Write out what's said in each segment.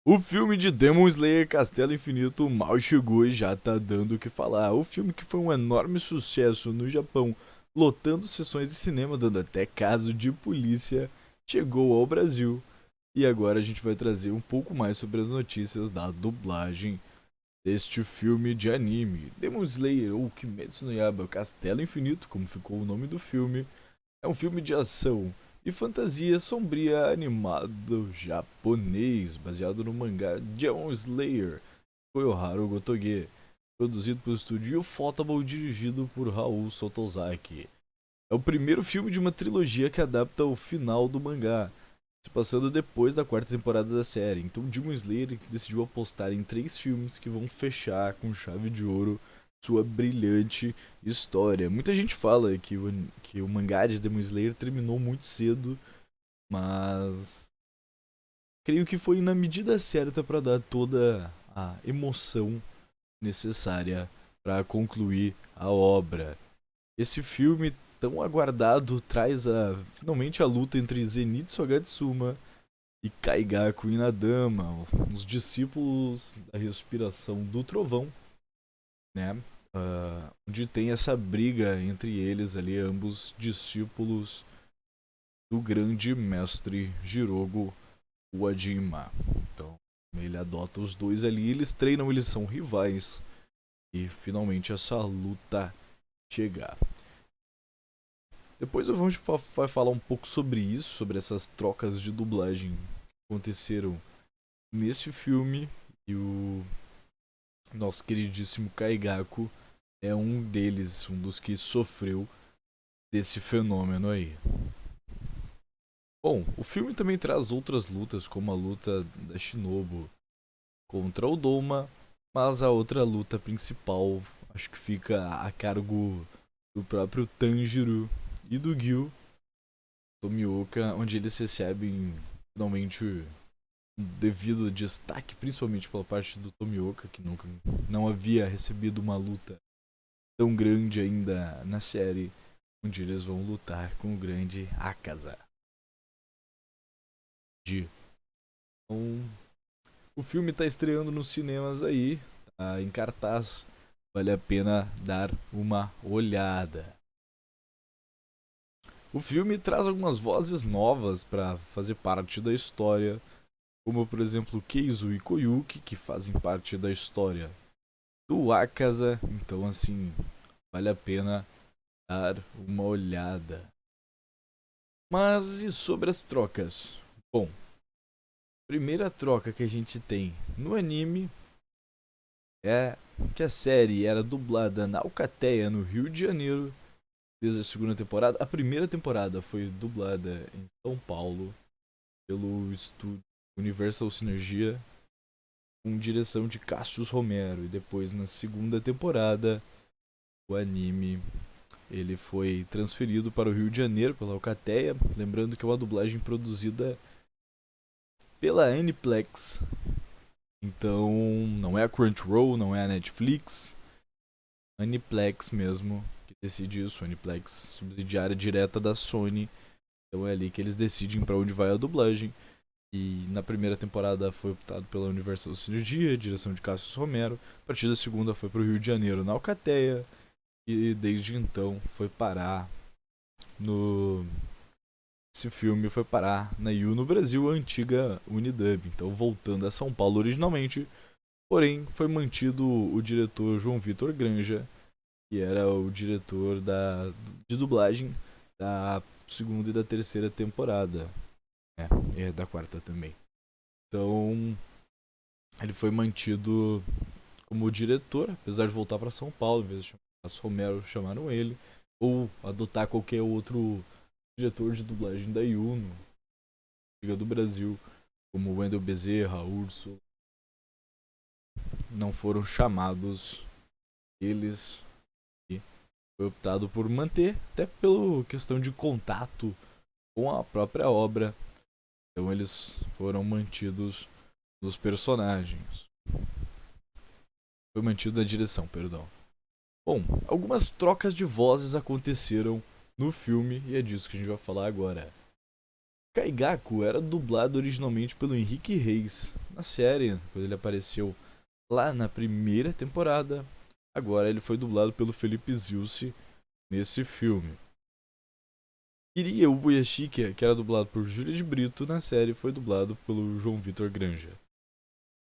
O filme de Demon Slayer Castelo Infinito mal chegou e já tá dando o que falar. O filme que foi um enorme sucesso no Japão, lotando sessões de cinema, dando até caso de polícia, chegou ao Brasil. E agora a gente vai trazer um pouco mais sobre as notícias da dublagem deste filme de anime. Demon Slayer, ou Kimetsu no Yaiba Castelo Infinito, como ficou o nome do filme, é um filme de ação e fantasia sombria animado japonês, baseado no mangá Demon Slayer, Koyoharu Gotoge, produzido pelo estúdio Ufotable, dirigido por Raul Sotozaki. É o primeiro filme de uma trilogia que adapta o final do mangá, se passando depois da quarta temporada da série. Então Demon Slayer decidiu apostar em 3 filmes que vão fechar com chave de ouro sua brilhante história. Muita gente fala que o mangá de Demon Slayer terminou muito cedo, mas creio que foi na medida certa para dar toda a emoção necessária para concluir a obra. Esse filme tão aguardado traz finalmente a luta entre Zenitsu Agatsuma e Kaigaku Inadama, os discípulos da respiração do trovão, né? Onde tem essa briga entre eles ali, ambos discípulos do grande mestre Jirogo Uajima. Então, ele adota os dois ali, eles treinam, eles são rivais e finalmente essa luta chegar. Depois eu vou vai falar um pouco sobre isso, sobre essas trocas de dublagem que aconteceram nesse filme, e o nosso queridíssimo Kaigaku é um deles, um dos que sofreu desse fenômeno aí. Bom, o filme também traz outras lutas, como a luta da Shinobu contra o Doma, mas a outra luta principal acho que fica a cargo do próprio Tanjiro e do Gyu Tomioka, onde eles recebem finalmente um devido destaque, principalmente pela parte do Tomioka, que nunca não havia recebido uma luta tão grande ainda na série, onde eles vão lutar com o grande Akaza. Então, o filme está estreando nos cinemas aí, tá em cartaz, vale a pena dar uma olhada. O filme traz algumas vozes novas para fazer parte da história, como por exemplo Keizo e Koyuki, que fazem parte da história do Akaza, então assim, vale a pena dar uma olhada. Mas e sobre as trocas? Bom, a primeira troca que a gente tem no anime é que a série era dublada na Alcateia, no Rio de Janeiro, desde a segunda temporada. A primeira temporada foi dublada em São Paulo pelo estúdio Universal Synergia, com direção de Cassius Romero. E depois, na segunda temporada, o anime ele foi transferido para o Rio de Janeiro pela Alcateia. Lembrando que é uma dublagem produzida pela Aniplex. Então, não é a Crunchyroll, não é a Netflix. Aniplex mesmo que decide isso. Aniplex, subsidiária direta da Sony. Então é ali que eles decidem para onde vai a dublagem. E na primeira temporada foi optado pela Universal Synergia, direção de Cassius Romero. A partir da segunda foi para o Rio de Janeiro, na Alcateia. E desde então foi parar no... Esse filme foi parar na IU no Brasil, a antiga Unidub. Então voltando a São Paulo originalmente. Porém, foi mantido o diretor João Vitor Granja, que era o diretor de dublagem da segunda e da terceira temporada. É da quarta também. Então, ele foi mantido como diretor, apesar de voltar para São Paulo, em vez de chamar Romero, chamaram ele, ou adotar qualquer outro diretor de dublagem da Yuno, Liga do Brasil, como Wendel Bezerra, Urso. Não foram chamados eles, e foi optado por manter, até pela questão de contato com a própria obra. Então eles foram mantidos nos personagens. Foi mantido na direção, perdão. Bom, algumas trocas de vozes aconteceram no filme e é disso que a gente vai falar agora. Kaigaku era dublado originalmente pelo Henrique Reis na série, quando ele apareceu lá na primeira temporada. Agora ele foi dublado pelo Felipe Zilce nesse filme. Iria Ubuyashiki, que era dublado por Júlia de Brito na série, foi dublado pelo João Vitor Granja.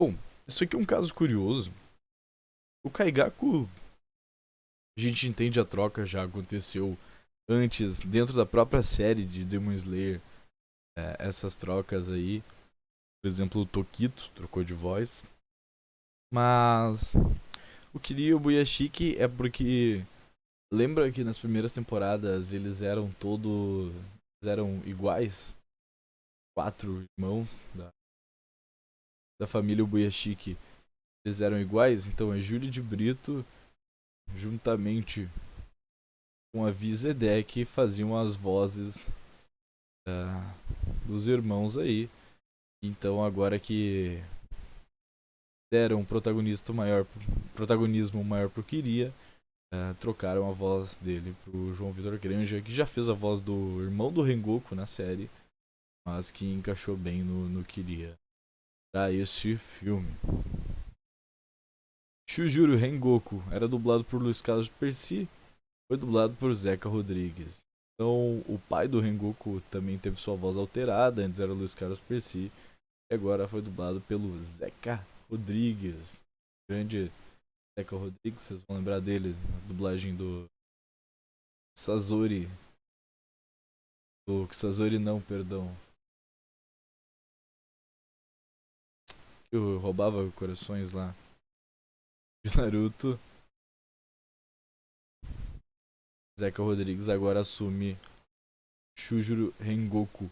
Bom, isso aqui é um caso curioso. O Kaigaku, a gente entende a troca já aconteceu antes, dentro da própria série de Demon Slayer, essas trocas aí. Por exemplo, o Tokito trocou de voz. Mas o Kiryu Buyashiki é porque lembra que nas primeiras temporadas eles eram todos eram iguais? 4 irmãos da família Buyashiki. Eles eram iguais, então é Júlia de Brito juntamente com a Vizedek faziam as vozes dos irmãos aí. Então agora que deram um protagonismo maior pro Kiria, trocaram a voz dele pro João Vitor Granja, que já fez a voz do irmão do Rengoku na série, mas que encaixou bem no Kiria pra esse filme. Shujuro Rengoku era dublado por Luiz Carlos Percy, foi dublado por Zeca Rodrigues. Então o pai do Rengoku também teve sua voz alterada, antes era Luiz Carlos Percy, e agora foi dublado pelo Zeca Rodrigues. Grande Zeca Rodrigues, vocês vão lembrar dele, na dublagem do Sazori. Do Sazori não, perdão. Que eu roubava corações lá de Naruto. Zeca Rodrigues agora assume Shujuro Rengoku,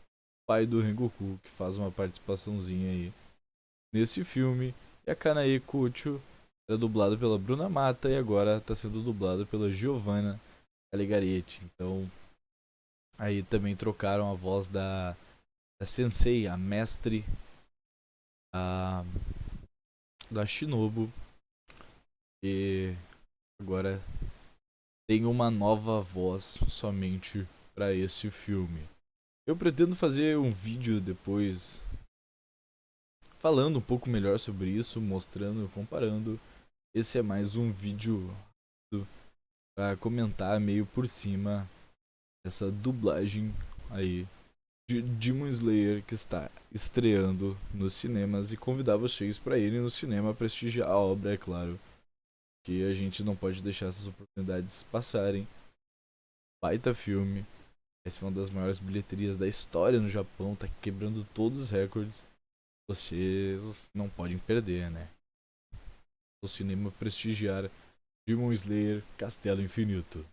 pai do Rengoku, que faz uma participaçãozinha aí nesse filme. E a Kanae Kucho era dublada pela Bruna Mata e agora está sendo dublada pela Giovanna Caligaretti. Então, aí também trocaram a voz da Sensei, a mestre da Shinobu. E agora tem uma nova voz somente para esse filme. Eu pretendo fazer um vídeo depois falando um pouco melhor sobre isso, mostrando, comparando. Esse é mais um vídeo para comentar meio por cima essa dublagem aí de Demon Slayer que está estreando nos cinemas, e convidar vocês para irem no cinema prestigiar a obra, é claro, que a gente não pode deixar essas oportunidades passarem. Baita filme, essa é uma das maiores bilheterias da história no Japão, tá quebrando todos os recordes. Vocês não podem perder, né? O cinema prestigiar Demon Slayer Castelo Infinito.